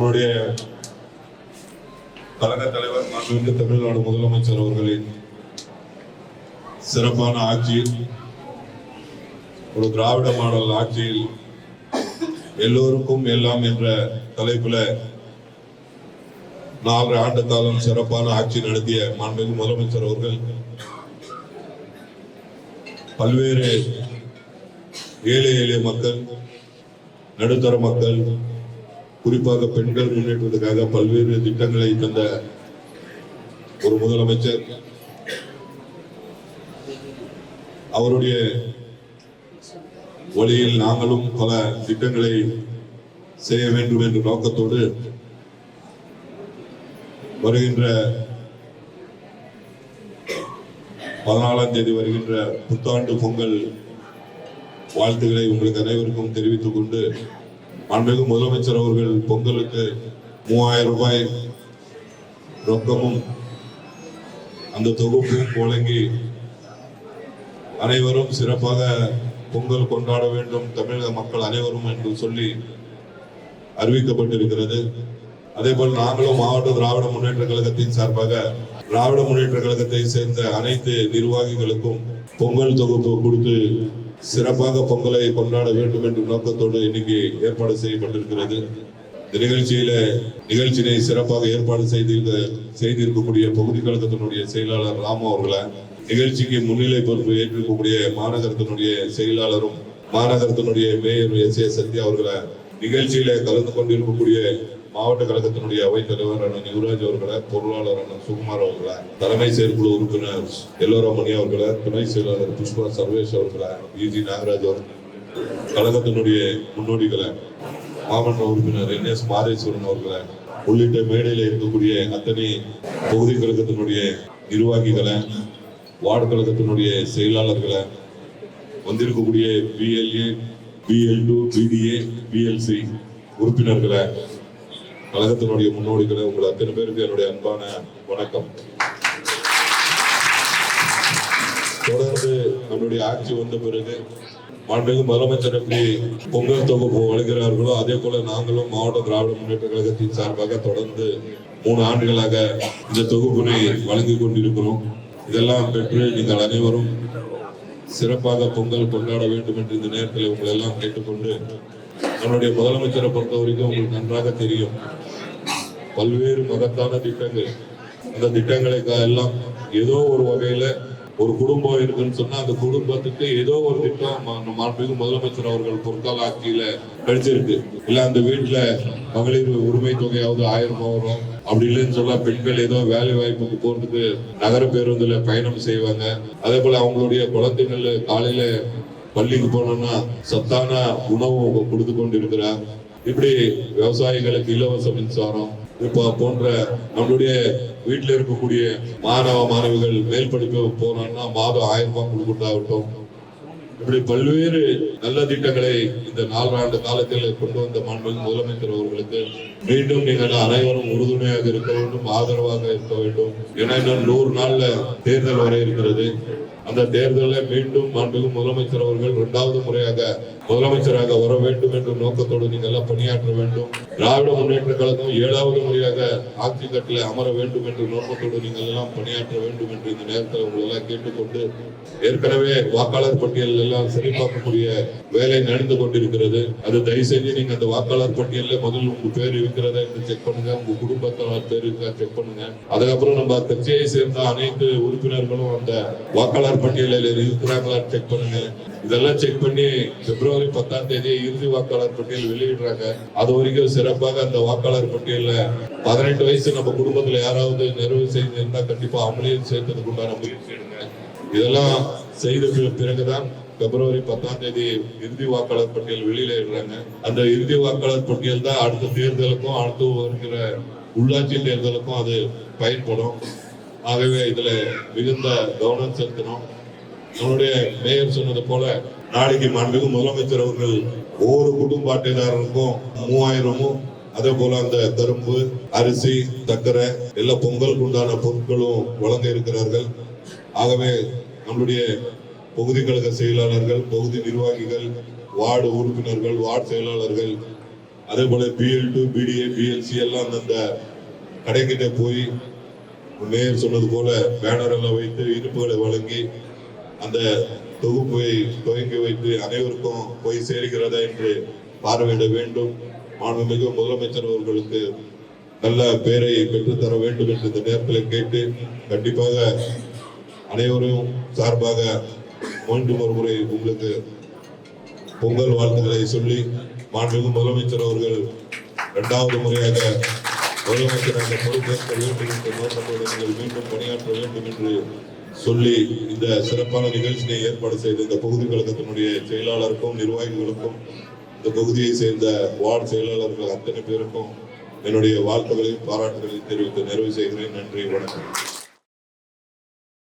நம்முடைய கழக தலைவர் மாண்புமிகு தமிழ்நாடு முதலமைச்சர் அவர்களின் சிறப்பான ஆட்சியில், ஒரு திராவிட மாடல் ஆட்சியில் எல்லோருக்கும் எல்லாம் என்ற தலைப்புல 4 ஆண்டு காலம் சிறப்பான ஆட்சி நடத்திய மாண்புமிகு முதலமைச்சர் அவர்கள் பல்வேறு ஏழை எளிய மக்கள், நடுத்தர மக்கள், குறிப்பாக பெண்கள் முன்னேற்றத்துக்காக பல்வேறு திட்டங்களை தந்த ஒரு முதலமைச்சர். அவருடைய வழியில் நாங்களும் பல திட்டங்களை செய்ய வேண்டும் என்ற நோக்கத்தோடு வருகின்ற 14ஆம் தேதி வருகின்ற புத்தாண்டு பொங்கல் வாழ்த்துக்களை உங்களுக்கு அனைவருக்கும் தெரிவித்துக் கொண்டு, மாண்புமிகு முதலமைச்சர் அவர்கள் பொங்கலுக்கு 3000 ரூபாய் ரொக்கமும் அந்த தொகுப்பும் வழங்கி அனைவரும் சிறப்பாக பொங்கல் கொண்டாட வேண்டும் தமிழக மக்கள் அனைவரும் என்று சொல்லி அறிவிக்கப்பட்டிருக்கிறது. அதே போல் நாங்களும் மாவட்ட திராவிட முன்னேற்ற கழகத்தின் சார்பாக திராவிட முன்னேற்ற கழகத்தை சேர்ந்த அனைத்து நிர்வாகிகளுக்கும் பொங்கல் தொகுப்பு கொடுத்து சிறப்பாக பொங்கலை கொண்டாட வேண்டும் என்ற நோக்கத்தோடு இன்னைக்கு ஏற்பாடு செய்யப்பட்டிருக்கிறது. இந்த நிகழ்ச்சியை சிறப்பாக ஏற்பாடு செய்திருக்கக்கூடிய பகுதி கழகத்தினுடைய செயலாளர் ராமு அவர்களை, நிகழ்ச்சிக்கு முன்னிலை பொறுப்பு ஏற்றிருக்கக்கூடிய மாநகரத்தினுடைய செயலாளரும் மாநகரத்தினுடைய மேயர் எஸ் ஏ சத்யா அவர்களை, நிகழ்ச்சியில கலந்து கொண்டிருக்கக்கூடிய மாவட்ட கழகத்தினுடைய அவைத்தலைவர் அண்ணன் யுவராஜ் அவர்களை, பொருளாளர் அண்ணன் சுகுமார் அவர்களை, தலைமை செயற்குழு உறுப்பினர் எல்லோராமணி அவர்களை, துணை செயலாளர் புஷ்பா சர்வேஷ் அவர்களை, இஜி நாகராஜ் அவர்கள், கழகத்தினுடைய முன்னோடிகளை, மாவட்ட உறுப்பினர் NS மாதேஸ்வரன் அவர்களை உள்ளிட்ட மேடையில் இருக்கக்கூடிய அத்தனை பகுதி கழகத்தினுடைய நிர்வாகிகளை, வார்டு கழகத்தினுடைய செயலாளர்களை, வந்திருக்கக்கூடிய BLA, BL2, BDA, BLC உறுப்பினர்களை, கழகத்தினுடைய முன்னோடிகளை, உங்கள் அத்தனை பேருக்கு என்னுடைய அன்பான வணக்கம். தொடர்ந்து நம்முடைய ஆட்சி வந்த பிறகு மாண்புமிகு முதலமைச்சர் எப்படி பொங்கல் தொகுப்பு வழங்குகிறார்களோ அதே போல நாங்களும் மாவட்ட திராவிட முன்னேற்ற கழகத்தின் சார்பாக தொடர்ந்து 3 ஆண்டுகளாக இந்த தொகுப்பினை வழங்கி கொண்டிருக்கிறோம். இதெல்லாம் பெற்று நீங்கள் அனைவரும் சிறப்பாக பொங்கல் கொண்டாட வேண்டும் என்று இந்த நேரத்தில் உங்களை எல்லாம் கேட்டுக்கொண்டு, நம்முடைய முதலமைச்சரை பொறுத்த வரைக்கும் உங்களுக்கு நன்றாக தெரியும், பல்வேறு மகத்தான திட்டங்கள், அந்த திட்டங்களை எல்லாம் ஏதோ ஒரு வகையில ஒரு குடும்பம் இருக்குன்னு சொன்னா அந்த குடும்பத்துக்கு ஏதோ ஒரு திட்டம் மாண்புமிகு முதலமைச்சர் அவர்கள் பொற்கால ஆட்சியில கிடைச்சிருக்கு. இல்ல அந்த வீட்டுல மகளிர் உரிமை தொகையாவது 1000 வரும், அப்படி இல்லைன்னு சொல்ல பெண்கள் ஏதோ வேலை வாய்ப்புக்கு போறதுக்கு நகர பேருந்துல பயணம் செய்வாங்க. அதே போல அவங்களுடைய குழந்தைகள் காலையில பள்ளிக்கு போனோம்னா சத்தான உணவு கொடுத்து கொண்டு இருக்கிறார். இப்படி விவசாயிகளுக்கு இலவச மின்சாரம் போன்ற நம்மளுடைய வீட்டில் இருக்கக்கூடிய மாணவ மாணவிகள் மேல் படிப்பு போனோம்னா மாதம் 1000 ரூபாய் கொடுத்தாகட்டும். இப்படி பல்வேறு நல்ல திட்டங்களை இந்த 4 ஆண்டு காலத்தில் கொண்டு வந்த மாண்புமிகு முதலமைச்சர் அவர்களுக்கு மீண்டும் நீங்கள் அனைவரும் உறுதுணையாக இருக்க வேண்டும், ஆதரவாக இருக்க வேண்டும். ஏன்னா இன்னும் 100 நாள்ல தேர்தல் வர இருக்கிறது. அந்த தேர்தலில் மீண்டும் மாண்புமிகு முதலமைச்சர் அவர்கள் 2வது முறையாக முதலமைச்சராக வர வேண்டும் என்ற நோக்கத்தோடு நீங்கள் எல்லாம் பணியாற்ற வேண்டும். திராவிட முன்னேற்ற கழகம் 7வது முறையாக ஆட்சி கட்டில அமர வேண்டும் என்ற நோக்கத்தோடு நீங்கள் எல்லாம் பணியாற்ற வேண்டும் என்று இந்த நேரத்தில் உங்களை எல்லாம் கேட்டுக்கொண்டு, ஏற்கனவே வாக்காளர் பட்டியல் எல்லாம் சரிபார்க்கக்கூடிய வேலை நடந்து கொண்டிருக்கிறது. அது தயவு செஞ்சு நீங்க அந்த வாக்காளர் பட்டியலில் முதல் உங்க பேர் இருக்கிறதா என்று செக் பண்ணுங்க, உங்க குடும்பத்தினர் பேர் இருக்கா செக் பண்ணுங்க. அதுக்கப்புறம் நம்ம கட்சியை சேர்ந்த அனைத்து உறுப்பினர்களும் அந்த வாக்காளர் பட்டியலில் இருக்கிறாங்களா செக் பண்ணுங்க. இதெல்லாம் செக் பண்ணி பிப்ரவரி 10ஆம் தேதி இறுதி வாக்காளர் பட்டியல் வெளியிடுறாங்க. அது வரைக்கும் சிறப்பாக அந்த வாக்காளர் பட்டியல்ல 18 வயசு நம்ம குடும்பத்துல யாராவது நிறைவு செய்திருந்தா கண்டிப்பா அவங்களையும் சேர்த்ததுக்கு உண்டான முயற்சி எடுங்க. இதெல்லாம் செய்த பிறகுதான் பிப்ரவரி 10ஆம் தேதி இறுதி வாக்காளர் பட்டியல் வெளியிடுறாங்க. அந்த இறுதி வாக்காளர் பட்டியல் தான் அடுத்த தேர்தலுக்கும் அடுத்து வருகிற உள்ளாட்சி தேர்தலுக்கும் அது பயன்படும். ஆகவே இதுல மிகுந்த கவனம் செலுத்தணும். நம்முடைய மேயர் சொன்னது போல நாளைக்கு மாண்புமிகு முதலமைச்சர் அவர்கள் ஒவ்வொரு குடும்ப அட்டைதாரருக்கும் 3000 அதே போல அந்த கரும்பு, அரிசி, சர்க்கரை எல்லா பொங்கலுக்கு உண்டான பொருட்களும் வழங்க இருக்கிறார்கள். ஆகவே நம்முடைய பகுதி கழக செயலாளர்கள், பகுதி நிர்வாகிகள், வார்டு உறுப்பினர்கள், வார்டு செயலாளர்கள் அதே போல BL2 BDA BLC எல்லாம் அந்த கடைக்கிட்ட போய் மேயர் சொன்னது போல பேனர் எல்லாம் வைத்து இனிப்புகளை வழங்கி அந்த தொகுப்பை துவங்கி வைத்து அனைவருக்கும் போய் சேர்கிறதா என்று பார்வையிட வேண்டும். மாண்புமிகு முதலமைச்சர் அவர்களுக்கு நல்ல பெயரை பெற்றுத்தர வேண்டும் என்று இந்த நேரத்தில் கேட்டு கண்டிப்பாக அனைவரும் சார்பாக மீண்டும் ஒரு முறை உங்களுக்கு பொங்கல் வாழ்த்துக்களை சொல்லி மாண்புமிகு முதலமைச்சர் அவர்கள் 2வது முறையாக முதலமைச்சராக பொறுப்பேற்க வேண்டும் என்ற நோக்கத்தோடு நீங்கள் மீண்டும் பணியாற்ற வேண்டும் என்று சொல்லி இந்த சிறப்பான நிகழ்ச்சியை ஏற்பாடு செய்த இந்த பகுதி கழகத்தினுடைய செயலாளருக்கும் நிர்வாகிகளுக்கும் இந்த பகுதியை சேர்ந்த வார்டு செயலாளர்கள் அத்தனை பேருக்கும் என்னுடைய வாழ்த்துக்களையும் பாராட்டுகளையும் தெரிவித்து நிறைவு செய்கிறேன். நன்றி, வணக்கம்.